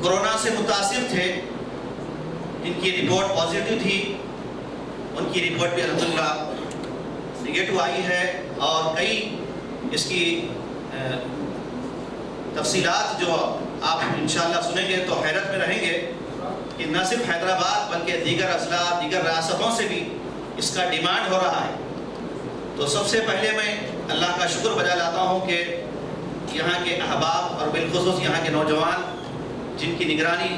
Corona سے متاثر تھے، جن کی رپورٹ پازیٹیو تھی، ان کی رپورٹ بھی الحمدللہ نگیٹو آئی ہے، اور کئی اس کی تفصیلات جو آپ انشاءاللہ سنیں گے تو حیرت میں رہیں گے کہ نہ صرف حیدرآباد بلکہ دیگر اضلاع، دیگر ریاستوں سے بھی اس کا ڈیمانڈ ہو رہا ہے۔ تو سب سے پہلے میں اللہ کا شکر بجا لاتا ہوں کہ یہاں کے احباب اور بالخصوص یہاں کے نوجوان جن کی نگرانی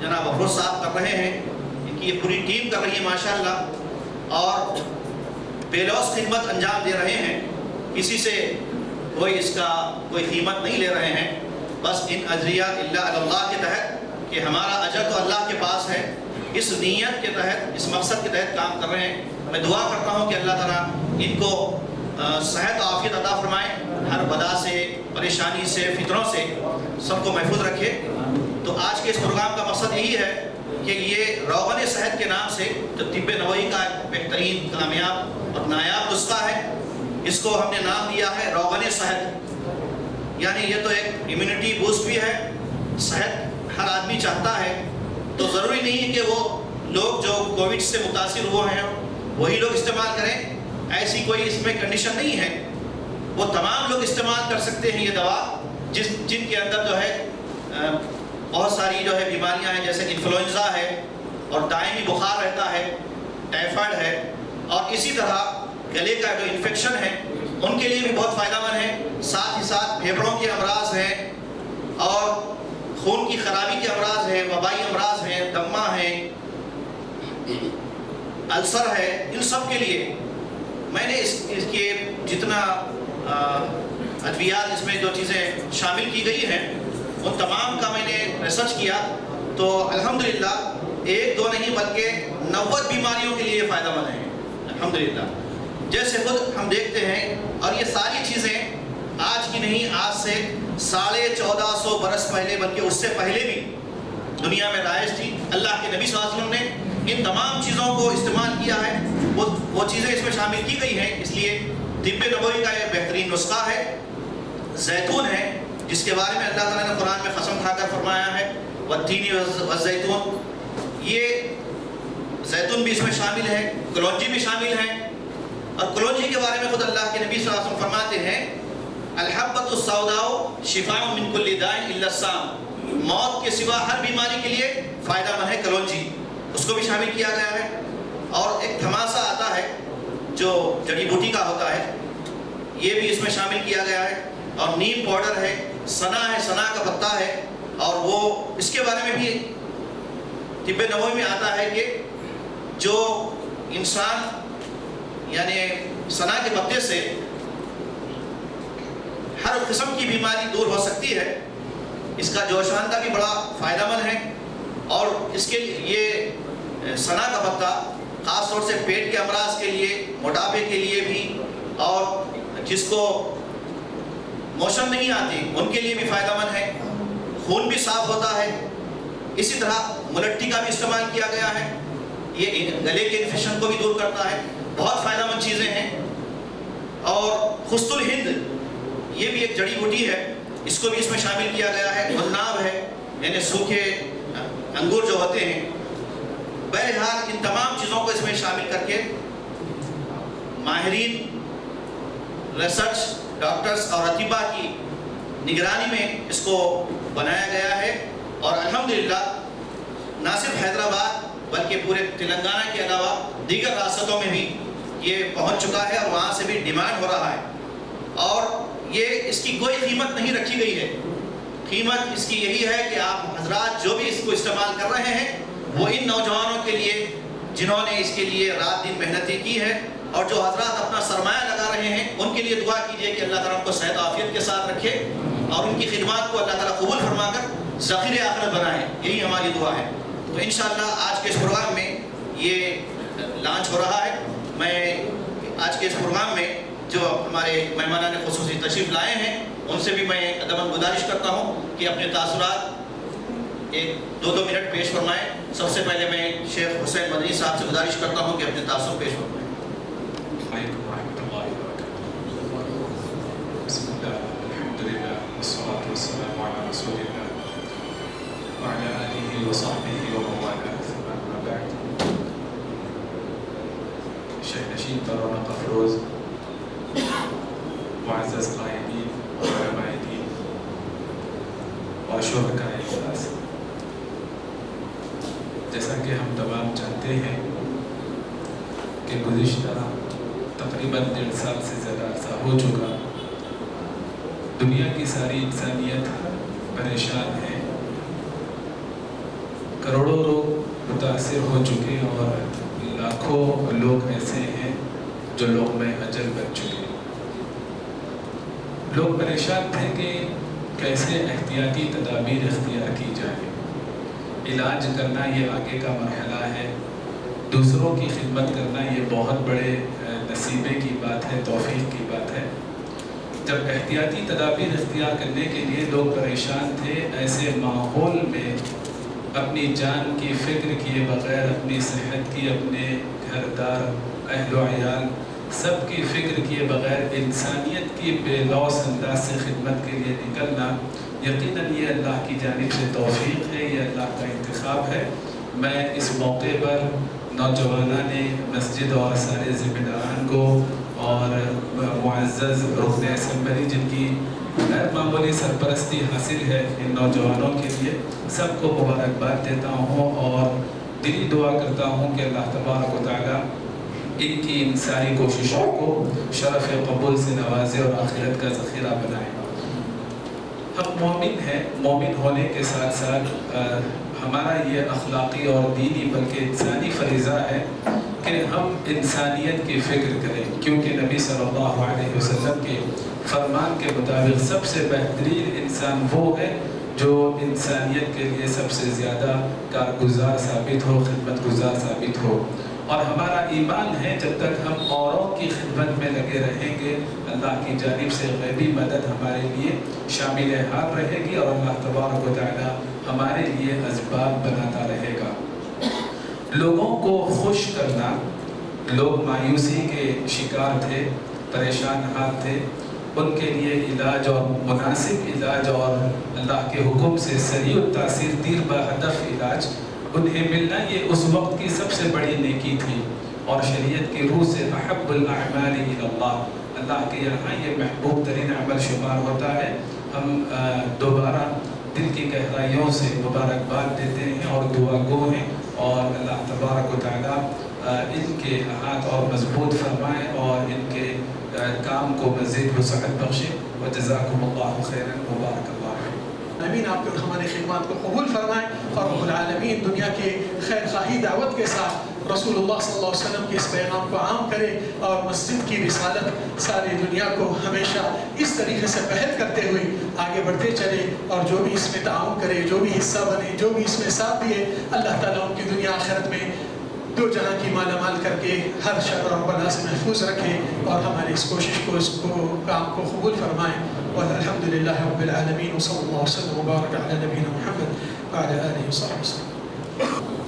جناب افروز صاحب کر رہے ہیں، ان کی یہ پوری ٹیم کر رہی ہے ماشاءاللہ، اور بے لوث خدمت انجام دے رہے ہیں، کسی سے کوئی اس کا کوئی قیمت نہیں لے رہے ہیں، بس ان اجریہ الا اللہ کے تحت کہ ہمارا اجر تو اللہ کے پاس ہے، اس نیت کے تحت، اس مقصد کے تحت کام کر رہے ہیں۔ میں دعا کرتا ہوں کہ اللہ تعالیٰ ان کو صحت و عافیت عطا فرمائے، ہر بلا سے، پریشانی سے، فتنوں سے سب کو محفوظ رکھے۔ تو آج کے اس پروگرام کا مقصد یہی ہے کہ یہ روغن صحت کے نام سے جو طب نبوی کا ایک بہترین، کامیاب اور نایاب نسخہ ہے، اس کو ہم نے نام دیا ہے روغن صحت، یعنی یہ تو ایک امیونٹی بوسٹ بھی ہے۔ صحت ہر آدمی چاہتا ہے، تو ضروری نہیں ہے کہ وہ لوگ جو کووڈ سے متاثر ہوئے ہیں وہی لوگ استعمال کریں، ایسی کوئی اس میں کنڈیشن نہیں ہے، وہ تمام لوگ استعمال کر سکتے ہیں یہ دوا، جن کے اندر جو ہے بہت ساری جو ہے بیماریاں ہیں، جیسے انفلوئنزا ہے اور دائمی بخار رہتا ہے، ٹائیفائڈ ہے، اور اسی طرح گلے کا جو انفیکشن ہے ان کے لیے بھی بہت فائدہ مند ہے، ساتھ ہی ساتھ پھیپھڑوں کے امراض ہیں اور خون کی خرابی کے امراض ہیں، وبائی امراض ہیں، دمہ ہیں، السر ہے، ان سب کے لیے میں نے اس کے جتنا ادویات اس میں جو چیزیں شامل کی گئی ہیں ان تمام کا میں نے ریسرچ کیا، تو الحمدللہ ایک دو نہیں بلکہ 90 بیماریوں کے لیے فائدہ مند ہیں الحمدللہ۔ جیسے خود ہم دیکھتے ہیں، اور یہ ساری چیزیں آج کی نہیں، آج سے 1450 برس پہلے بلکہ اس سے پہلے بھی دنیا میں رائج تھی۔ اللہ کے نبی صلی اللہ علیہ وسلم نے ان تمام چیزوں کو استعمال کیا ہے، وہ چیزیں اس میں شامل کی گئی ہیں، اس لیے طب نبوی کا یہ بہترین نسخہ ہے۔ زیتون ہے، جس کے بارے میں اللہ تعالیٰ نے قرآن میں قسم کھا کر فرمایا ہے والتین والزیتون، یہ زیتون بھی اس میں شامل ہے، کلونجی بھی شامل ہے، اور کلونجی کے بارے میں خود اللہ کے نبی صلی اللہ علیہ وسلم فرماتے ہیں الحبۃ السوداء شفاء من کل داء الا السام، موت کے سوا ہر بیماری کے لیے فائدہ مند ہے کلونجی، اس کو بھی شامل کیا گیا ہے۔ اور ایک دھماسا آتا ہے جو جڑی بوٹی کا ہوتا ہے، یہ بھی اس میں شامل کیا گیا ہے، اور نیم پاؤڈر ہے، سنا ہے، سنا کا پتا ہے، اور وہ اس کے بارے میں بھی طب نبوی میں آتا ہے کہ جو انسان یعنی سنا کے پتے سے ہر قسم کی بیماری دور ہو سکتی ہے، اس کا جوشان کا بھی بڑا فائدہ مند ہے، اور اس کے یہ سنا کا پتا خاص طور سے پیٹ کے امراض کے لیے، موٹاپے کے لیے بھی، اور جس کو موشن نہیں آتی ان کے لیے بھی فائدہ مند ہے، خون بھی صاف ہوتا ہے۔ اسی طرح ملٹی کا بھی استعمال کیا گیا ہے، یہ گلے کے انفیکشن کو بھی دور کرتا ہے، بہت فائدہ مند چیزیں ہیں۔ اور خست الہند، یہ بھی ایک جڑی بوٹی ہے، اس کو بھی اس میں شامل کیا گیا ہے۔ غلناب ہے، یعنی سوکھے انگور جو ہوتے ہیں۔ بہرحال ان تمام چیزوں کو اس میں شامل کر کے ماہرین، ریسرچ ڈاکٹرز اور اطباء کی نگرانی میں اس کو بنایا گیا ہے، اور الحمدللہ نہ صرف حیدرآباد بلکہ پورے تلنگانہ کے علاوہ دیگر ریاستوں میں بھی یہ پہنچ چکا ہے، اور وہاں سے بھی ڈیمانڈ ہو رہا ہے، اور یہ اس کی کوئی قیمت نہیں رکھی گئی ہے۔ قیمت اس کی یہی ہے کہ آپ حضرات جو بھی اس کو استعمال کر رہے ہیں وہ ان نوجوانوں کے لیے جنہوں نے اس کے لیے رات دن محنتیں کی ہے، اور جو حضرات اپنا سرمایہ لگا رہے ہیں ان کے لیے دعا کیجیے کہ اللہ تعالیٰ ان کو صحت و عافیت کے ساتھ رکھے، اور ان کی خدمات کو اللہ تعالیٰ قبول فرما کر ذخیرِ آخرت بنائے، یہی ہماری دعا ہے۔ تو انشاءاللہ آج کے اس پروگرام میں یہ لانچ ہو رہا ہے۔ میں آج کے اس پروگرام میں جو ہمارے مہمانان خصوصی تشریف لائے ہیں ان سے بھی میں ادباً گزارش کرتا ہوں کہ اپنے تاثرات 1-2 منٹ پیش فرمائیں۔ سب سے پہلے میں شیخ حسین مدنی صاحب سے گزارش کرتا ہوں کہ اپنے تاثر پیش فرمائیں۔ بسم اللہ الحمدللہ والصلاة والسلام علی رسول اللہ آلہ وصحبہ ومن والاه اما بعد. شیخ نشین پر رونق افروز معزز قائدین علماء دین اور شرکائے اجلاس، جیسا کہ ہم تمام جانتے ہیں کہ گزشتہ تقریباً 1.5 سال سے زیادہ عرصہ ہو چکا، دنیا کی ساری انسانیت پریشان ہے، کروڑوں لوگ متاثر ہو چکے اور لاکھوں لوگ ایسے ہیں جو لوگ میں اجل بن چکے. لوگ پریشان تھے کہ کیسے احتیاطی تدابیر اختیار کی جائے. علاج کرنا یہ آگے کا مرحلہ ہے، دوسروں کی خدمت کرنا یہ بہت بڑے نصیبے کی بات ہے، توفیق کی بات ہے. جب احتیاطی تدابیر اختیار کرنے کے لیے لوگ پریشان تھے، ایسے ماحول میں اپنی جان کی فکر کیے بغیر، اپنی صحت کی، اپنے گھر دار اہل و عیال سب کی فکر کیے بغیر انسانیت کی بے لوث انداز سے خدمت کے لیے نکلنا، یقیناً یہ اللہ کی جانب سے توفیق ہے، یہ اللہ کا انتخاب ہے. میں اس موقع پر نوجوانان مسجد اور سارے ذمہ داران کو اور معزز رکن اسمبلی جن کی غیر معمولی سرپرستی حاصل ہے ان نوجوانوں کے لیے، سب کو مبارکباد دیتا ہوں اور دلی دعا کرتا ہوں کہ اللہ تبارک و تعالیٰ ان کی ان ساری کوششوں کو شرف قبول سے نوازے اور آخرت کا ذخیرہ بنائے. ہم مومن ہیں، مومن ہونے کے ساتھ ساتھ ہمارا یہ اخلاقی اور دینی بلکہ انسانی فریضہ ہے کہ ہم انسانیت کی فکر کریں، کیونکہ نبی صلی اللہ علیہ وسلم کے فرمان کے مطابق سب سے بہترین انسان وہ ہے جو انسانیت کے لیے سب سے زیادہ کارگزار ثابت ہو، خدمت گزار ثابت ہو. اور ہمارا ایمان ہے جب تک ہم اوروں کی خدمت میں لگے رہیں گے، اللہ کی جانب سے غیبی مدد ہمارے لیے شامل حال رہے گی اور اللہ تبارک و تعالی ہمارے لیے اسباب بناتا رہے گا. لوگوں کو خوش کرنا، لوگ مایوسی کے شکار تھے، پریشان حال تھے، ان کے لیے علاج اور مناسب علاج اور اللہ کے حکم سے سریع التاثیر تیر بہدف علاج انہیں ملنا یہ اس وقت کی سب سے بڑی نیکی تھی. اور شریعت کی روح سے احب الاعمال الی اللہ، اللہ کے یہاں یہ محبوب ترین عمل شمار ہوتا ہے. ہم دوبارہ دل کی گہرائیوں سے مبارکباد دیتے ہیں اور دعا گو ہیں اور اللہ تبارک و تعالیٰ ان کے ہاتھ اور مضبوط فرمائے اور ان کے کام کو مزید وسعت بخشے. وجزاکم اللہ خیرا، مبارک اللہ. امین آپ کو ہماری خدمات کو قبول فرمائیں اور رب العالمین دنیا کے خیر خواہی دعوت کے ساتھ رسول اللہ صلی اللہ علیہ وسلم کے اس پیغام کو عام کرے اور مسجد کی رسالت ساری دنیا کو ہمیشہ اس طریقے سے پہل کرتے ہوئے آگے بڑھتے چلے اور جو بھی اس میں تعاون کرے، جو بھی حصہ بنے، جو بھی اس میں ساتھ دیے، اللہ تعالیٰ ان کی دنیا آخرت میں دو جہاں کی مالا مال کر کے ہر شر اور بلا سے محفوظ رکھے اور ہماری اس کوشش کو، اس کو کام کو قبول فرمائیں. والحمدللہ رب العالمین وصلی اللہ وسلم وبارک علی نبینا محمد وعلی آلہ وصحبہ وسلم.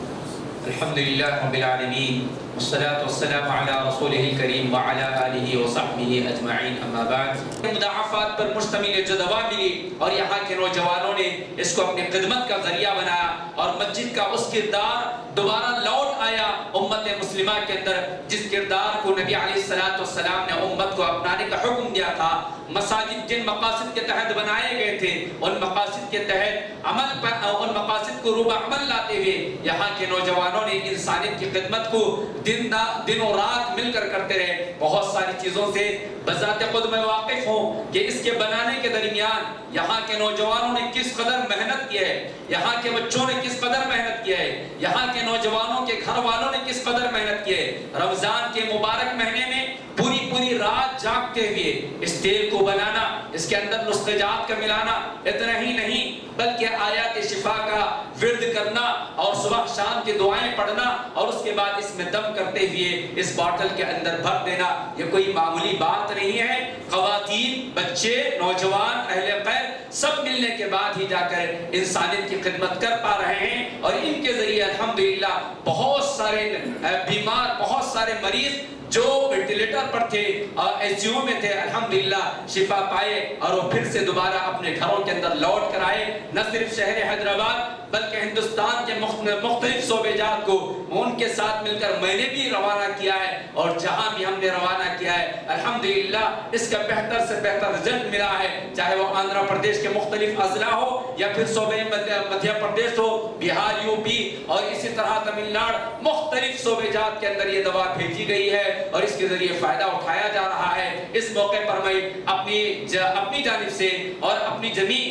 الحمدللہ رب العالمین والصلاة والسلام علی رسولہ الکریم وعلی آلہ وصحبہ اجمعین. اما بعد، مضاعفات پر مشتمل جو دوا ملی اور یہاں کے نوجوانوں نے اس کو اپنی خدمت کا ذریعہ بنایا اور مسجد کا اس کردار دوبارہ لوٹ آیا امت مسلمہ کے اندر جس کردار کو نبی علیہ السلام نے امت کو اپنانے کا حکم دیا تھا. مساجد جن مقاصد کے تحت بنائے گئے تھے ان مقاصد کے تحت عمل پر ان مقاصد کو روبہ عمل لاتے ہوئے یہاں کے نوجوانوں نے انسانیت کی خدمت کو دن و رات مل کر کرتے رہے. بہت ساری چیزوں سے بذات خود میں واقف ہوں کہ اس کے بنانے کے درمیان یہاں کے نوجوانوں نے کس قدر محنت کی ہے، یہاں کے بچوں نے کس قدر محنت کی ہے، یہاں کے نوجوانوں کے گھر والوں نے کس قدر محنت کی ہے. رمضان کے مبارک مہینے میں پوری رات جاگتے ہوئے اس تیل کو بنانا، اس کے اندر نسخے جات کا ملانا، اتنا ہی نہیں بلکہ آیات شفا کا ورد کرنا اور صبح شام کی دعائیں پڑھنا اور اس کے بعد اس میں دم کرتے ہوئے اس باٹل کے اندر بھر دینا، یہ کوئی معمولی بات نہیں ہے. خواتین، بچے، نوجوان، اہل خیر سب ملنے کے بعد ہی جا کر انسانیت کی خدمت کر پا رہے ہیں، اور ان کے ذریعے الحمدللہ بہت سارے بیمار، بہت سارے مریض جو وینٹیلیٹر پر تھے اور ایس سی او میں تھے، الحمدللہ شفا پائے اور وہ پھر سے دوبارہ اپنے گھروں کے اندر لوٹ کر آئے۔ نہ صرف شہر حیدرآباد بلکہ ہندوستان کے مختلف صوبے جات کو ان کے ساتھ مل کر میں نے بھی روانہ کیا ہے، اور جہاں بھی ہم نے روانہ کیا ہے الحمدللہ اس کا بہتر سے بہتر رزلٹ ملا ہے، چاہے وہ آندھرا پردیش کے مختلف اضلاع ہو یا پھر صوبے مدھیہ پردیش ہو، بہار، یو پی اور اسی طرح تمل ناڈو، مختلف صوبے جات کے اندر یہ دوا بھیجی گئی ہے اور اس کے ذریعے فائدہ اٹھایا جا رہا ہے۔ اس موقع پر میں اپنی جانب سے اور اپنی جمیع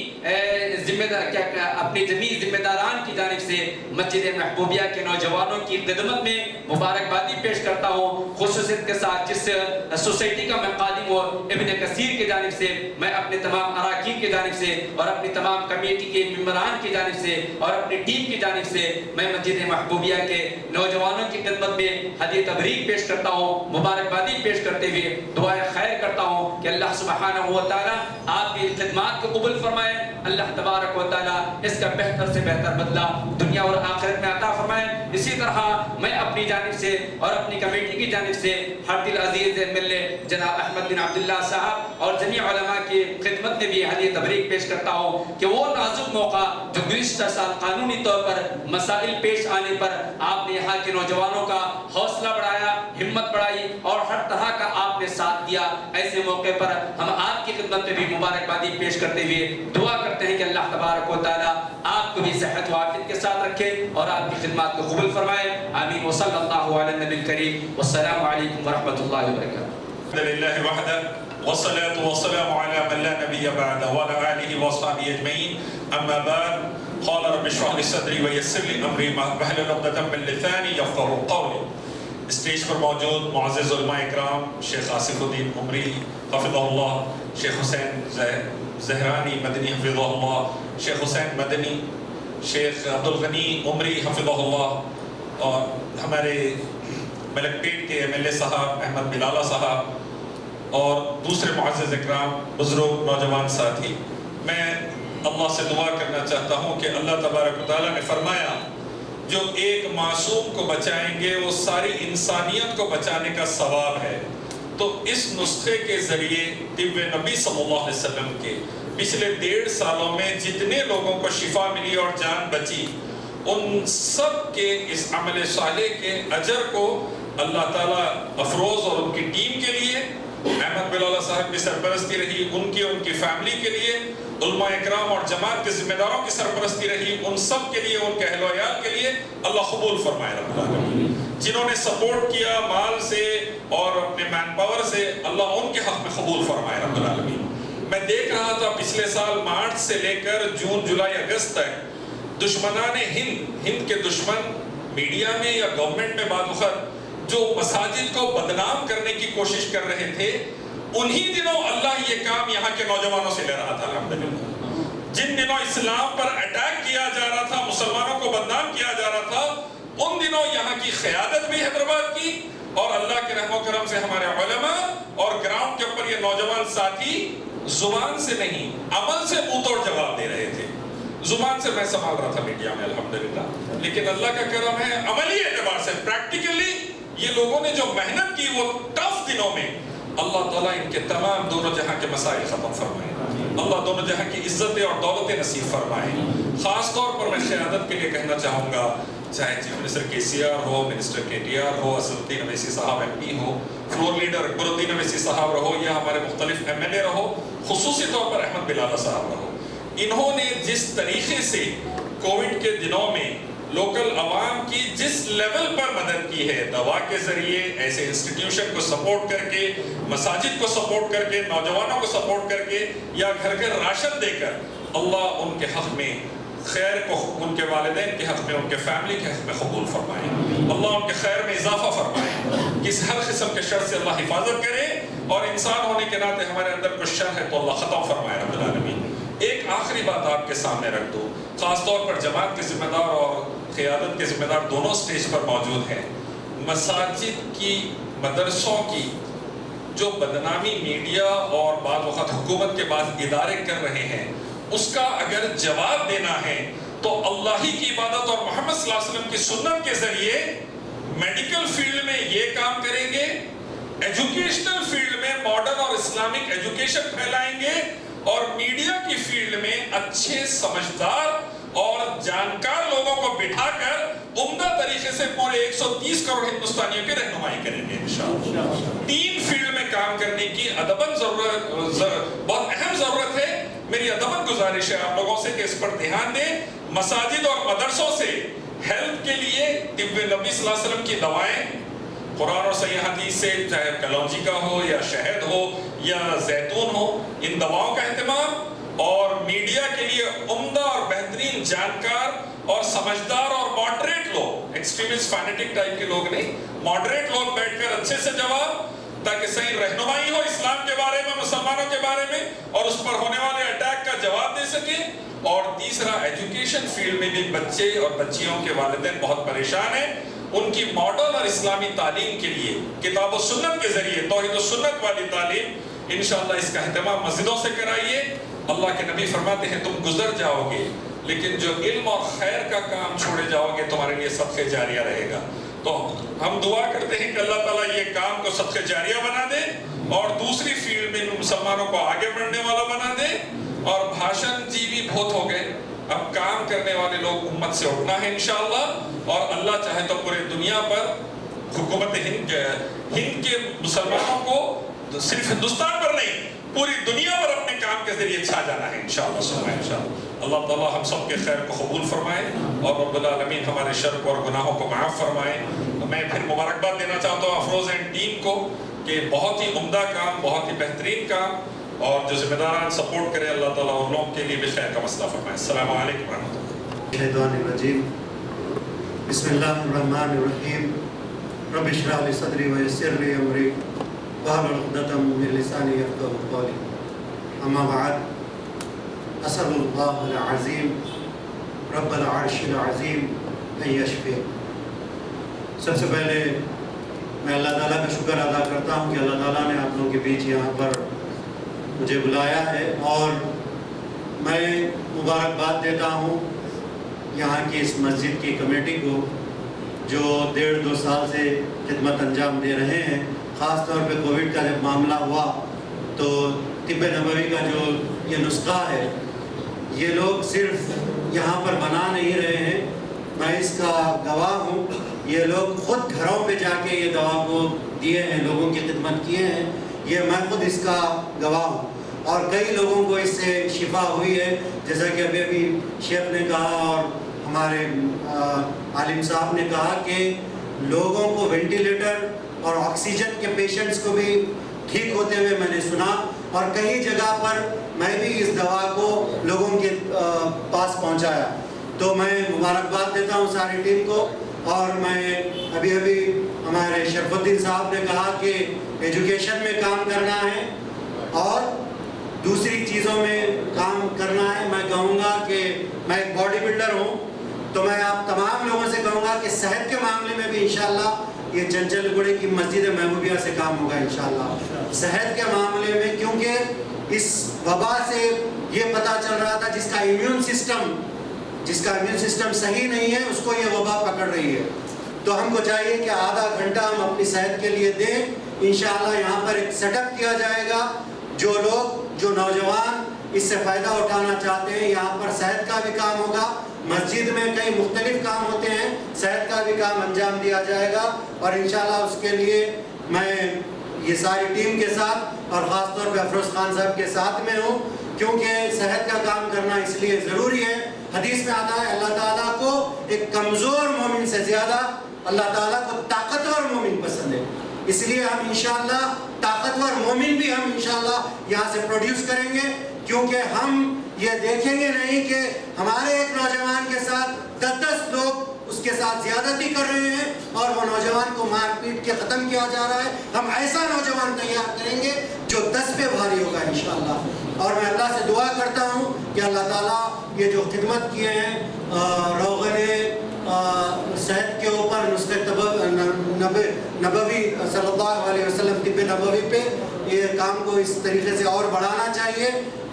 ذمہ داران کی جانب سے مسجد محبوبیہ کے نوجوانوں کی خدمت میں مبارکبادی پیش کرتا ہوں، خصوصیت کے ساتھ جس سوسائٹی کا میں قادم ہوں، ابن کثیر کی جانب سے، میں اپنے تمام اراکین کی جانب سے اور اپنی تمام کمیٹی کے ممبران کی جانب سے اور اپنی ٹیم کی جانب سے میں مسجد محبوبیہ کے نوجوانوں کی خدمت میں ہدیہ تبریک پیش کرتا ہوں، مبارکبادی پیش کرتے ہوئے دعائے خیر کرتا ہوں کہ اللہ سبحانہ و تعالی آپ کی خدمات کو قبول فرمائے، اللہ تبارک و تعالی اس کا بہتر سے بہتر بدلہ دنیا اور آخرت میں عطا فرمائے۔ اسی طرح میں اپنی جانب سے اور اپنی کمیٹی کی جانب سے ہر دل عزیز MLA جناب احمد بن عبداللہ صاحب اور جمیع علماء کی خدمت میں بھی ہدیہ تبریک پیش کرتا ہوں کہ وہ نازک موقع جو گزشتہ سال قانونی طور پر مسائل پیش آنے پر آپ نے یہاں کے نوجوانوں کا حوصلہ بڑھایا، ہمت بڑھائی اور ہر طرح کا آپ نے ساتھ دیا، ایسے موقع پر ہم آپ کی خدمت میں بھی مبارکبادی پیش کرتے ہوئے دعا کرتے ہیں کہ اللہ تبارک و تعالی آپ کو بھی صحت و عافیت کے ساتھ رکھے اور آپ کی خدمات کو قبول فرمائے، آمین۔ وصلی اللہ علی النبی الکریم، والسلام علیکم ورحمۃ اللہ وبرکاتہ۔ الحمد لله وحده والصلاة والسلام على من لا نبي بعده وعلى آله وصحبه أجمعين، أما بعد، قال رب اشرح لي صدري ويسر لي أمري واحلل عقدة من لساني يفقهوا قولي۔ اسٹیج پر موجود معزز علماء اکرام، شیخ آصف الدین عمری حفظہ اللہ، شیخ حسین زہرانی مدنی حفظہ اللہ، شیخ حسین مدنی، شیخ عبدالغنی عمری حفظہ اللہ، اور ہمارے ملک پیٹ کے MLA صاحب احمد بلالہ صاحب اور دوسرے معزز اکرام، بزرگ نوجوان ساتھی، میں اللہ سے دعا کرنا چاہتا ہوں کہ اللہ تبارک و تعالیٰ نے فرمایا جو ایک معصوم کو بچائیں گے وہ ساری انسانیت کو بچانے کا ثواب ہے، تو اس نسخے کے ذریعے طب نبی صلی اللہ علیہ وسلم کے پچھلے 1.5 سالوں میں جتنے لوگوں کو شفا ملی اور جان بچی، ان سب کے اس عمل صالح کے اجر کو اللہ تعالیٰ افروز اور ان کی ٹیم کے لیے، احمد بلالہ صاحب کی سرپرستی رہی، ان کی فیملی کے لیے، علماء اکرام اور جماعت کے ذمہ داروں کی سرپرستی رہی، ان سب کے لیے، ان کے اہل و عیال کے لیے اللہ قبول فرمائے رب العالمین۔ جنہوں نے سپورٹ کیا مال سے اور اپنے مین پاور سے، اللہ ان کے حق میں قبول فرمائے رب العالمین۔ میں دیکھ رہا تھا پچھلے سال مارچ سے لے کر جون، جولائی، اگست تک دشمنان ہند کے دشمن میڈیا میں یا گورنمنٹ میں بعض وقت جو مساجد کو بدنام کرنے کی کوشش کر رہے تھے، انہی دنوں اللہ یہ کام یہاں کے نوجوانوں سے لے رہا تھا الحمدللہ۔ جن دنوں اسلام پر اٹیک کیا جا رہا تھا، مسلمانوں کو بدنام کیا جا رہا تھا، ان دنوں یہاں کی قیادت بھی حیدرآباد کی، اور اللہ کے رحم و کرم سے ہمارے علماء اور گراؤنڈ کے اوپر یہ نوجوان ساتھی زبان سے نہیں عمل سے منہ توڑ جواب دے رہے تھے۔ زبان سے میں سنبھال رہا تھا میڈیا میں الحمدللہ، لیکن اللہ کا کرم ہے عملی اعتبار سے پریکٹیکلی یہ لوگوں نے جو محنت کی وہ ٹف دنوں میں اللہ تعالیٰ ان کے تمام دونوں جہاں کے مسائل ختم فرمائے، اللہ دونوں جہاں کی عزتیں اور دولتیں نصیب فرمائے۔ خاص طور پر میں قیادت کے لیے کہنا چاہوں گا، چاہے چیف منسٹر KCR ہو، منسٹر KTR ہو، اسدالدین اویسی صاحب MP ہو، فلور لیڈر اکبرالدین اویسی صاحب رہو، یا ہمارے مختلف MLA رہو، خصوصی طور پر احمد بلالہ صاحب رہو، انہوں نے جس طریقے سے کووڈ کے دنوں میں لوکل عوام کی جس لیول پر مدد کی ہے، دوا کے ذریعے، ایسے انسٹیٹیوشن کو سپورٹ کر کے، مساجد کو سپورٹ کر کے، نوجوانوں کو سپورٹ کر کے، یا گھر گھر راشن دے کر، اللہ ان کے حق میں خیر کو، ان کے والدین کے حق میں، ان کے فیملی کے حق میں قبول فرمائے، اللہ ان کے خیر میں اضافہ فرمائے، کس ہر قسم کے شر سے اللہ حفاظت کرے، اور انسان ہونے کے ناطے ہمارے اندر کچھ شر ہے تو اللہ ختم فرمائے رب العالمین۔ ایک آخری بات آپ کے سامنے رکھ دو، خاص طور پر جماعت کے ذمہ دار اور قیادت کے ذمہ دار دونوں سٹیج پر موجود ہیں۔ مساجد کی، مدرسوں کی جو بدنامی میڈیا اور بعض وقت حکومت کے بعض ادارے کر رہے ہیں، اس کا اگر جواب دینا ہے تو اللہ ہی کی عبادت اور محمد صلی اللہ علیہ وسلم کی سنت کے ذریعے میڈیکل فیلڈ میں یہ کام کریں گے، ایجوکیشنل فیلڈ میں ماڈرن اور اسلامک ایجوکیشن پھیلائیں گے، اور میڈیا کی فیلڈ میں اچھے سمجھدار اور جانکار لوگوں کو بٹھا کر عمدہ طریقے سے پورے 130 کروڑ ہندوستانیوں کی رہنمائی کریں گے انشاءاللہ۔ 3 فیلڈ میں کام کرنے کی ادباً بہت اہم ضرورت ہے۔ میری ادباً گزارش ہے آپ لوگوں سے کہ اس پر دھیان دیں۔ مساجد اور مدرسوں سے ہیلتھ کے لیے طب نبی صلی اللہ علیہ وسلم کی دوائیں قرآن اور صحیح حدیث سے، چاہے کلونجی کا ہو یا شہد ہو یا زیتون ہو، ان دواؤں کا اہتمام، اور میڈیا کے لیے عمدہ اور بہترین جانکار اور سمجھدار اور ماڈریٹ لوگ، ایکسٹریمسٹ فینیٹک ٹائپ کے لوگ نہیں، ماڈریٹ لوگ بیٹھ کر اچھے سے جواب، تاکہ صحیح رہنمائی ہو اسلام کے بارے میں، مسلمانوں کے بارے میں، اور اس پر ہونے والے اٹیک کا جواب دے سکیں۔ اور تیسرا، ایجوکیشن فیلڈ میں بھی بچے اور بچیوں کے والدین بہت پریشان ہیں، ان کی ماڈرن اور اسلامی تعلیم کے لیے کتاب و سنت کے ذریعے توحید و سنت والی تعلیم انشاءاللہ اس کا اہتمام مسجدوں سے کرائیے۔ اللہ کے نبی فرماتے ہیں تم گزر جاؤ گے لیکن جو علم اور خیر کا کام چھوڑے جاؤ گے تمہارے لیے صدقہ جاریہ رہے گا۔ تو ہم دعا کرتے ہیں کہ اللہ تعالیٰ یہ کام کو صدقہ جاریہ بنا دے اور دوسری فیلڈ میں مسلمانوں کو آگے بڑھنے والا بنا دے۔ اور بھاشن جی بھی بہت ہو گئے، اب کام کرنے والے لوگ امت سے اٹھنا ہے انشاءاللہ، اور اللہ چاہے تو پورے دنیا پر حکومت ہند کے مسلمانوں کو صرف ہندوستان پر نہیں پوری دنیا پر اپنے کام کے ذریعے چھا جانا ہے انشاءاللہ۔ اللہ تعالیٰ ہم سب کے خیر کو قبول فرمائے اور رب العالمین ہمارے شرک اور گناہوں کو معاف فرمائے۔ میں پھر مبارکباد دینا چاہتا ہوں افروز اینڈ ٹیم کو کہ بہت ہی عمدہ کام، بہت ہی بہترین کام، اور جو ذمہ داران سپورٹ کرے اللہ تعالیٰ ان لوگوں کے لیے بھی خیر کا مسئلہ فرمائے۔ السلام علیکم ورحمۃ اللہ۔ الشیطان الرجیم، بسم اللہ الرحمن الرحیم، رب اشرح لی صدری ویسر لی امری واحلل عقدۃ من لسانی یفقہوا قولی، اما بعد، اسأل اللہ العظیم رب العرش العظیم ان یشفی۔ سب سے پہلے میں اللہ تعالیٰ کا شکر ادا کرتا ہوں کہ اللہ تعالیٰ نے آپ لوگوں کے بیچ یہاں پر مجھے بلایا ہے، اور میں مبارکباد دیتا ہوں یہاں کی اس مسجد کی کمیٹی کو جو 1.5-2 سال سے خدمت انجام دے رہے ہیں۔ خاص طور پہ کووڈ کا جب معاملہ ہوا تو طب نبوی کا جو یہ نسخہ ہے یہ لوگ صرف یہاں پر بنا نہیں رہے ہیں، میں اس کا گواہ ہوں، یہ لوگ خود گھروں پہ جا کے یہ دوا کو دیے ہیں، لوگوں کی خدمت کیے ہیں، یہ میں خود اس کا گواہ ہوں، اور کئی لوگوں کو اس سے شفا ہوئی ہے، جیسا کہ ابھی شیخ نے کہا اور ہمارے عالم صاحب نے کہا کہ لوگوں کو وینٹیلیٹر اور آکسیجن کے پیشنٹس کو بھی ٹھیک ہوتے ہوئے میں نے سنا، اور کئی جگہ پر میں بھی اس دوا کو لوگوں کے پاس پہنچایا۔ تو میں مبارکباد دیتا ہوں ساری ٹیم کو، اور میں ابھی ہمارے شرف الدین صاحب نے کہا کہ ایجوکیشن میں کام کرنا ہے اور دوسری چیزوں میں کام کرنا ہے۔ میں کہوں گا کہ میں ایک باڈی بلڈر ہوں، تو میں آپ تمام لوگوں سے کہوں گا کہ صحت کے معاملے میں بھی انشاءاللہ یہ چنچل گڑے کی مسجد محبوبیہ سے کام ہوگا انشاءاللہ صحت کے معاملے میں، کیونکہ اس وبا سے یہ پتہ چل رہا تھا جس کا امیون سسٹم صحیح نہیں ہے اس کو یہ وبا پکڑ رہی ہے۔ تو ہم کو چاہیے کہ آدھا گھنٹہ ہم اپنی صحت کے لیے دیں، انشاءاللہ یہاں پر ایک سیٹ اپ کیا جائے گا، جو نوجوان اس سے فائدہ اٹھانا چاہتے ہیں، یہاں پر صحت کا بھی کام ہوگا، مسجد میں کئی مختلف کام ہوتے ہیں، صحت کا بھی کام انجام دیا جائے گا، اور انشاءاللہ اس کے لیے میں یہ ساری ٹیم کے ساتھ اور خاص طور پہ افروز خان صاحب کے ساتھ میں ہوں، کیونکہ صحت کا کام کرنا اس لیے ضروری ہے۔ حدیث میں آتا ہے اللہ تعالیٰ کو ایک کمزور مومن سے زیادہ اللہ تعالیٰ کو طاقتور مومن پسند ہے، اس لیے ہم انشاءاللہ طاقتور مومن بھی ہم انشاءاللہ یہاں سے پروڈیوس کریں گے، کیونکہ ہم یہ دیکھیں گے نہیں کہ ہمارے ایک نوجوان کے ساتھ 10 لوگ اس کے ساتھ زیادتی کر رہے ہیں اور وہ نوجوان کو مار پیٹ کے ختم کیا جا رہا ہے۔ ہم ایسا نوجوان تیار کریں گے جو 10 پہ بھاری ہوگا انشاءاللہ، اور میں اللہ سے دعا کرتا ہوں کہ اللہ تعالیٰ یہ جو خدمت کیے ہیں روغن صحت کے اوپر نسخہ نبوی صلی اللہ علیہ وسلم طب نبوی پہ یہ کام کو اس طریقے سے اور بڑھانا چاہیے.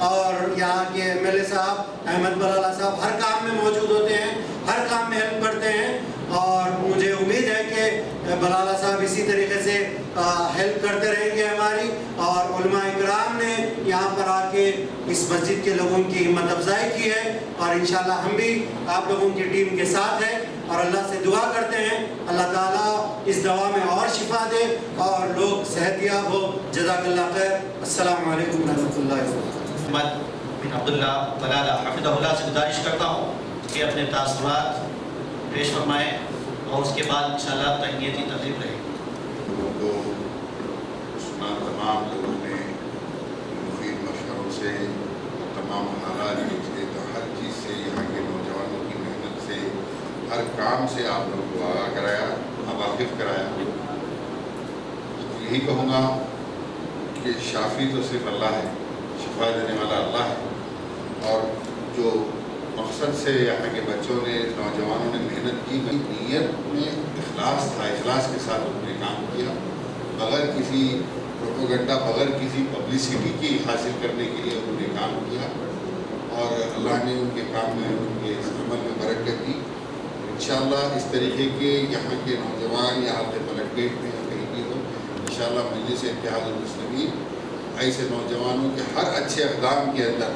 اور یہاں کے MLA صاحب احمد بلالہ صاحب ہر کام میں موجود ہوتے ہیں, ہر کام میں ہیلپ کرتے ہیں, اور مجھے امید ہے کہ بلالہ صاحب اسی طریقے سے ہیلپ کرتے رہیں گے ہماری. اور علماء اکرام نے یہاں پر آ کے اس مسجد کے لوگوں کی ہمت افزائی کی ہے, اور انشاءاللہ ہم بھی آپ لوگوں کی ٹیم کے ساتھ ہیں, اور اللہ سے دعا کرتے ہیں اللہ تعالیٰ اس دوا میں اور شفا دے اور لوگ صحت یاب ہو. جزاک اللہ خیر. السلام علیکم ورحمۃ اللہ وبرکاتہ. محمد بن عبداللہ بلالہ حفظہ اللہ سے گزارش کرتا ہوں کہ اپنے تاثرات پیش فرمائیں, اور اس کے بعد انشاءاللہ تحیتی تقریب رہے گی. لوگوں کو سنا, تمام لوگوں نے مفید مشوروں سے, تمام حالات سے, تو ہر چیز سے, یہاں کے نوجوانوں کی محنت سے, ہر کام سے آپ لوگوں کو آگاہ کرایا, واقف کرایا. یہی کہوں گا کہ شافی تو صرف اللہ ہے, شفا دینے والا اللہ ہے, اور جو مقصد سے یہاں کے بچوں نے, نوجوانوں نے محنت کی, نیت میں اخلاص تھا, اخلاص کے ساتھ انہوں نے کام کیا, بغیر کسی پروپیگنڈا, بغیر کسی پبلسٹی کی حاصل کرنے کے لیے انہوں نے کام کیا, اور اللہ نے ان کے کام میں, ان کے اس عمل میں برکت دی. انشاءاللہ اس طریقے کے یہاں کے نوجوان یا حلقہ پلک پیٹ میں کہیں بھی ہو, انشاءاللہ مجلس اتحاد المسلمین ایسے نوجوانوں کے ہر اچھے اقدام کے اندر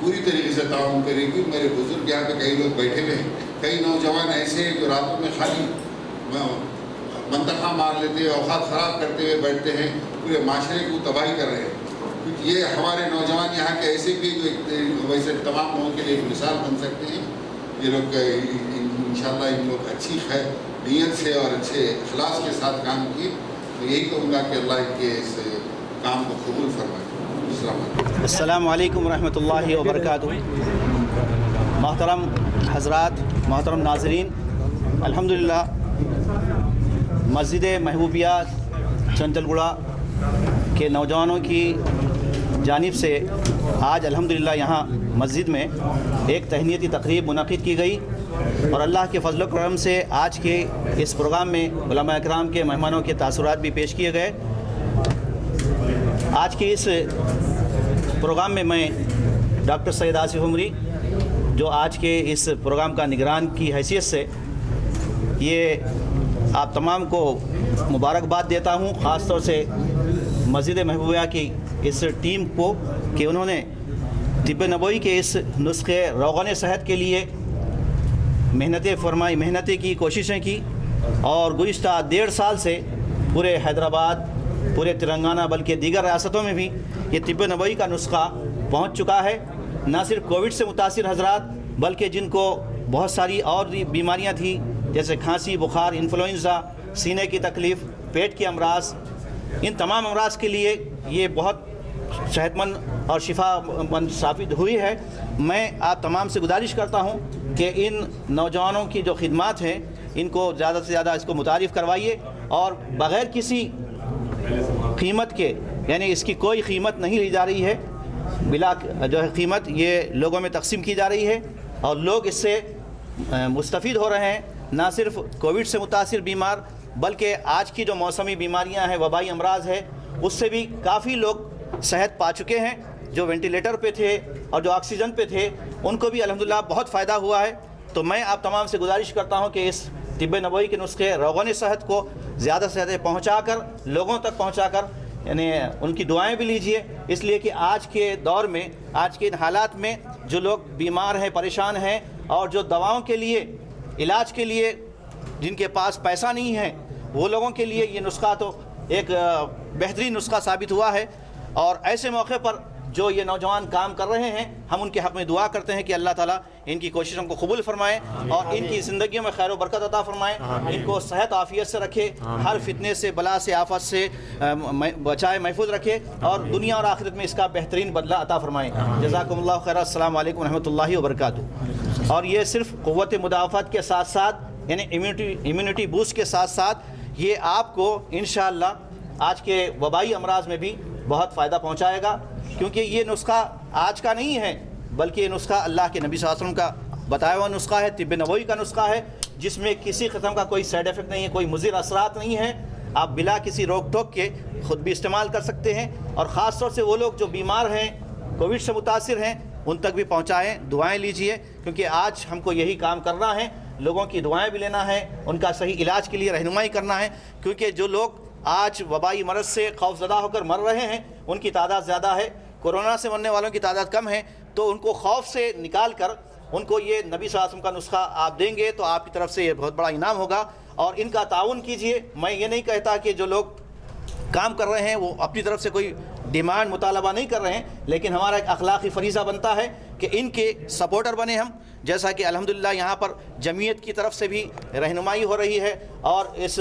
پوری طریقے سے تعاون کرے گی. میرے بزرگ یہاں پہ کئی لوگ بیٹھے ہوئے ہیں, کئی نوجوان ایسے ہیں جو راتوں میں خالی منتخب مار لیتے ہیں, اوقات خراب کرتے ہوئے بیٹھتے ہیں, پورے معاشرے کو تباہی کر رہے ہیں. کیونکہ یہ ہمارے نوجوان یہاں کے ایسے بھی جو ویسے تمام لوگوں کے لیے ایک مثال بن سکتے ہیں. یہ لوگ انشاءاللہ ان لوگ اچھی نیت سے اور اچھے اخلاص کے ساتھ کام کیے. تو یہی کہوں گا کہ اللہ کے اس کام کو قبول فرمائے. السلام علیکم ورحمۃ اللہ وبرکاتہ. محترم حضرات, محترم ناظرین, الحمدللہ مسجد محبوبیہ چنچل گڑھا کے نوجوانوں کی جانب سے آج الحمدللہ یہاں مسجد میں ایک تہنیتی تقریب منعقد کی گئی, اور اللہ کے فضل و کرم سے آج کے اس پروگرام میں علماء اکرام کے مہمانوں کے تاثرات بھی پیش کیے گئے. آج کے اس پروگرام میں ڈاکٹر سید آصف عمری, جو آج کے اس پروگرام کا نگران کی حیثیت سے یہ آپ تمام کو مبارکباد دیتا ہوں, خاص طور سے مسجد محبوبیہ کی اس ٹیم کو کہ انہوں نے طب نبوی کے اس نسخے روغن صحت کے لیے محنتیں فرمائی, محنتیں کی, کوششیں کی, اور گزشتہ 1.5 سال سے پورے حیدرآباد, پورے تلنگانہ بلکہ دیگر ریاستوں میں بھی یہ طب نبوی کا نسخہ پہنچ چکا ہے. نہ صرف کووڈ سے متاثر حضرات بلکہ جن کو بہت ساری اور بیماریاں تھیں جیسے کھانسی, بخار, انفلوئنزا, سینے کی تکلیف, پیٹ کے امراض, ان تمام امراض کے لیے یہ بہت صحت مند اور شفا مند ثابت ہوئی ہے. میں آپ تمام سے گزارش کرتا ہوں کہ ان نوجوانوں کی جو خدمات ہیں ان کو زیادہ سے زیادہ اس کو متعارف کروائیے, اور بغیر کسی قیمت کے, یعنی اس کی کوئی قیمت نہیں لی جا رہی ہے, بلا جو ہے قیمت یہ لوگوں میں تقسیم کی جا رہی ہے, اور لوگ اس سے مستفید ہو رہے ہیں. نہ صرف کووڈ سے متاثر بیمار بلکہ آج کی جو موسمی بیماریاں ہیں, وبائی امراض ہے, اس سے بھی کافی لوگ صحت پا چکے ہیں. جو وینٹیلیٹر پہ تھے اور جو آکسیجن پہ تھے ان کو بھی الحمدللہ بہت فائدہ ہوا ہے. تو میں آپ تمام سے گزارش کرتا ہوں کہ اس طب نبوی کے نسخے روغن صحت کو زیادہ سے زیادہ پہنچا کر, لوگوں تک پہنچا کر, یعنی ان کی دعائیں بھی لیجئے, اس لیے کہ آج کے دور میں, آج کے ان حالات میں جو لوگ بیمار ہیں, پریشان ہیں, اور جو دواؤں کے لیے, علاج کے لیے جن کے پاس پیسہ نہیں ہے, وہ لوگوں کے لیے یہ نسخہ تو ایک بہترین نسخہ ثابت ہوا ہے. اور ایسے موقع پر جو یہ نوجوان کام کر رہے ہیں ہم ان کے حق میں دعا کرتے ہیں کہ اللہ تعالیٰ ان کی کوششوں کو قبول فرمائے اور ان کی زندگیوں میں خیر و برکت عطا فرمائے, ان کو صحت عافیت سے رکھے, ہر فتنے سے, بلا سے, آفت سے بچائے, محفوظ رکھے, اور دنیا اور آخرت میں اس کا بہترین بدلہ عطا فرمائے. جزاکم اللہ خیر. السلام علیکم ورحمۃ اللہ وبرکاتہ. اور یہ صرف قوت مدافعت کے ساتھ ساتھ, یعنی امیونٹی بوسٹ کے ساتھ ساتھ, یہ آپ کو انشاءاللہ آج کے وبائی امراض میں بھی بہت فائدہ پہنچائے گا, کیونکہ یہ نسخہ آج کا نہیں ہے بلکہ یہ نسخہ اللہ کے نبی صلی اللہ علیہ وسلم کا بتایا ہوا نسخہ ہے, طب نبوی کا نسخہ ہے, جس میں کسی قسم کا کوئی سائیڈ افیکٹ نہیں ہے, کوئی مضر اثرات نہیں ہیں. آپ بلا کسی روک ٹوک کے خود بھی استعمال کر سکتے ہیں، اور خاص طور سے وہ لوگ جو بیمار ہیں، کووڈ سے متاثر ہیں، ان تک بھی پہنچائیں، دعائیں لیجئے، کیونکہ آج ہم کو یہی کام کرنا ہے، لوگوں کی دعائیں بھی لینا ہے، ان کا صحیح علاج کے لیے رہنمائی کرنا ہے، کیونکہ جو لوگ آج وبائی مرض سے خوف زدہ ہو کر مر رہے ہیں ان کی تعداد زیادہ ہے، کورونا سے مرنے والوں کی تعداد کم ہے، تو ان کو خوف سے نکال کر ان کو یہ نبی صلی اللہ علیہ وسلم کا نسخہ آپ دیں گے تو آپ کی طرف سے یہ بہت بڑا انعام ہوگا، اور ان کا تعاون کیجئے۔ میں یہ نہیں کہتا کہ جو لوگ کام کر رہے ہیں وہ اپنی طرف سے کوئی ڈیمانڈ مطالبہ نہیں کر رہے ہیں، لیکن ہمارا ایک اخلاقی فریضہ بنتا ہے کہ ان کے سپورٹر بنے ہم، جیسا کہ الحمدللہ یہاں پر جمعیت کی طرف سے بھی رہنمائی ہو رہی ہے، اور اس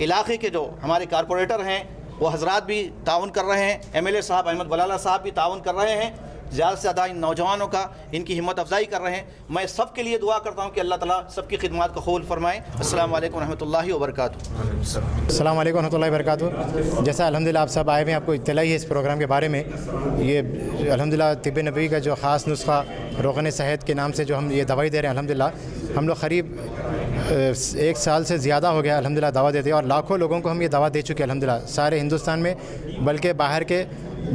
علاقے کے جو ہمارے کارپوریٹر ہیں وہ حضرات بھی تعاون کر رہے ہیں، ایم ایل اے صاحب احمد بلالہ صاحب بھی تعاون کر رہے ہیں، زیادہ سے زیادہ ان نوجوانوں کا ان کی ہمت افزائی کر رہے ہیں۔ میں سب کے لیے دعا کرتا ہوں کہ اللہ تعالیٰ سب کی خدمات کو قبول فرمائے۔ السلام علیکم ورحمۃ اللہ وبرکاتہ۔ السلام علیکم ورحمۃ اللہ وبرکاتہ۔ جیسا الحمدللہ آپ سب آئے ہوئے ہیں، آپ کو اطلاع ہے اس پروگرام کے بارے میں۔ یہ الحمدللہ طب نبوی کا جو خاص نسخہ روغن صحت کے نام سے جو ہم یہ دوائی دے رہے ہیں، الحمدللہ ہم لوگ قریب 1 سال سے زیادہ ہو گیا الحمدللہ دوا دیتے ہیں، اور لاکھوں لوگوں کو ہم یہ دوا دے چکے ہیں الحمدللہ، سارے ہندوستان میں بلکہ باہر کے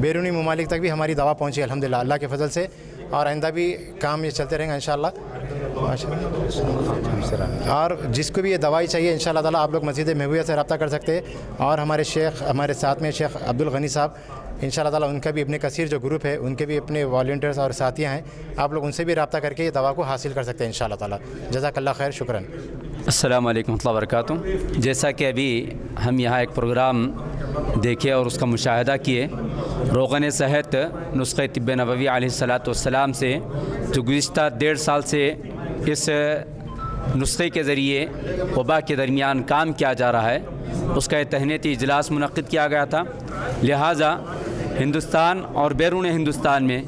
بیرونی ممالک تک بھی ہماری دوا پہنچی ہے الحمدللہ اللہ کے فضل سے، اور آئندہ بھی کام یہ چلتے رہیں گا انشاءاللہ۔ اور جس کو بھی یہ دوائی چاہیے انشاءاللہ تعالیٰ آپ لوگ مسجد محبوبیہ سے رابطہ کر سکتے ہیں، اور ہمارے شیخ ہمارے ساتھ میں شیخ عبدالغنی صاحب انشاءاللہ تعالیٰ ان کا بھی ابن کثیر جو گروپ ہے ان کے بھی اپنے والنٹیئرز اور ساتھیاں ہیں، آپ لوگ ان سے بھی رابطہ کر کے یہ دوا کو حاصل کر سکتے ہیں انشاءاللہ تعالیٰ۔ جزاک اللہ خیر، شکراً۔ السلام علیکم ورحمۃ اللہ وبرکاتہ۔ جیسا کہ ابھی ہم یہاں ایک پروگرام دیکھے اور اس کا مشاہدہ کیے، روغن صحت نسخہ طب نبوی علیہ الصلاۃ والسلام سے جو گزشتہ 1.5 سال سے اس نسخے کے ذریعے وبا کے درمیان کام کیا جا رہا ہے، اس کا تہنیتی اجلاس منعقد کیا گیا تھا۔ لہٰذا ہندوستان اور بیرون ہندوستان میں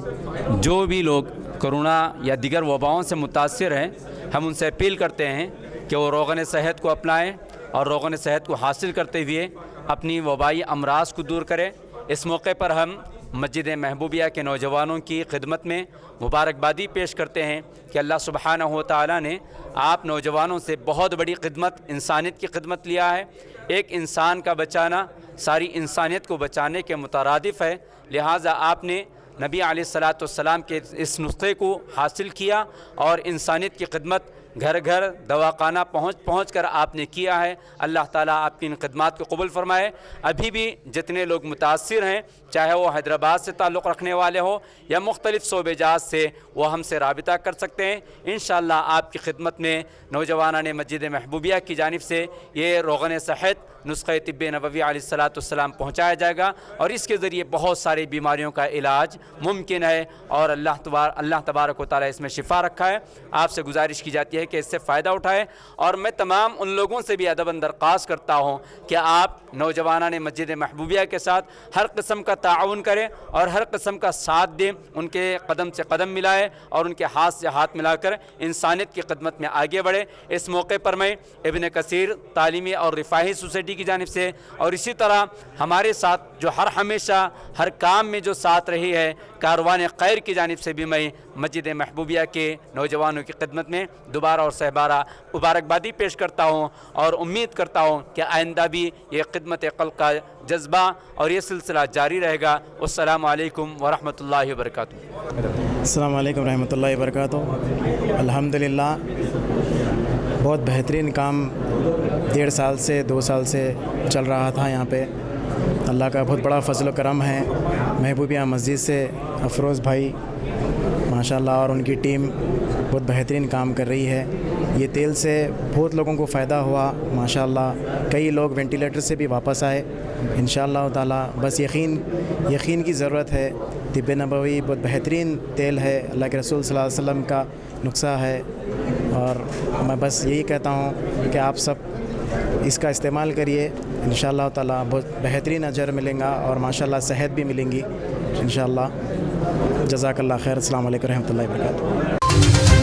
جو بھی لوگ کرونا یا دیگر وباؤں سے متاثر ہیں، ہم ان سے اپیل کرتے ہیں کہ وہ روغن صحت کو اپنائیں اور روغن صحت کو حاصل کرتے ہوئے اپنی وبائی امراض کو دور کریں۔ اس موقع پر ہم مسجد محبوبیہ کے نوجوانوں کی خدمت میں مبارکبادی پیش کرتے ہیں کہ اللہ سبحانہ و تعالیٰ نے آپ نوجوانوں سے بہت بڑی خدمت، انسانیت کی خدمت لیا ہے۔ ایک انسان کا بچانا ساری انسانیت کو بچانے کے مترادف ہے، لہٰذا آپ نے نبی علیہ الصلاۃ والسلام کے اس نسخے کو حاصل کیا اور انسانیت کی خدمت گھر گھر دواخانہ پہنچ کر آپ نے کیا ہے۔ اللہ تعالیٰ آپ کی ان خدمات کو قبول فرمائے۔ ابھی بھی جتنے لوگ متاثر ہیں، چاہے وہ حیدرآباد سے تعلق رکھنے والے ہوں یا مختلف صوبے جات سے، وہ ہم سے رابطہ کر سکتے ہیں۔ انشاءاللہ آپ کی خدمت میں نوجوانان مسجد محبوبیہ کی جانب سے یہ روغن صحت نسخہ طب نبوی علیہ الصلاۃ والسلام پہنچایا جائے گا، اور اس کے ذریعے بہت ساری بیماریوں کا علاج ممکن ہے، اور اللہ تبارک و تعالیٰ اس میں شفا رکھا ہے۔ آپ سے گزارش کی جاتی ہے کہ اس سے فائدہ اٹھائے، اور میں تمام ان لوگوں سے بھی ادباً درخواست کرتا ہوں کہ آپ نوجوانان مسجد محبوبیہ کے ساتھ ہر قسم کا تعاون کریں اور ہر قسم کا ساتھ دیں، ان کے قدم سے قدم ملائے اور ان کے ہاتھ سے ہاتھ ملا کر انسانیت کی خدمت میں آگے بڑھے۔ اس موقع پر میں ابن کثیر تعلیمی اور رفاہی سوسائٹی کی جانب سے، اور اسی طرح ہمارے ساتھ جو ہمیشہ ہر کام میں جو ساتھ رہی ہے کاروان خیر کی جانب سے بھی میں مسجد محبوبیہ کے نوجوانوں کی خدمت میں دوبارہ اور سہبارہ مبارکبادی پیش کرتا ہوں، اور امید کرتا ہوں کہ آئندہ بھی یہ خدمت خلق کا جذبہ اور یہ سلسلہ جاری رہے گا۔ السلام علیکم ورحمۃ اللہ وبرکاتہ۔ السلام علیکم ورحمۃ اللہ وبرکاتہ۔ الحمدللہ بہت بہترین کام 1.5 سال سے 2 سال سے چل رہا تھا یہاں پہ، اللہ کا بہت بڑا فضل و کرم ہے۔ محبوبیہ مسجد سے افروز بھائی ماشاءاللہ اور ان کی ٹیم بہت بہترین کام کر رہی ہے۔ یہ تیل سے بہت لوگوں کو فائدہ ہوا ماشاءاللہ، کئی لوگ وینٹیلیٹر سے بھی واپس آئے انشاءاللہ تعالیٰ۔ بس یقین کی ضرورت ہے۔ طب نبوی بہت بہترین تیل ہے، اللہ کے رسول صلی اللہ علیہ وسلم کا نسخہ ہے، اور میں بس یہی کہتا ہوں کہ آپ سب اس کا استعمال کریے، انشاءاللہ تعالیٰ بہت بہترین اجر ملیں گا، اور ماشاءاللہ صحت بھی ملیں گی انشاءاللہ۔ جزاک اللہ خیر۔ السلام علیکم ورحمۃ اللہ وبرکاتہ۔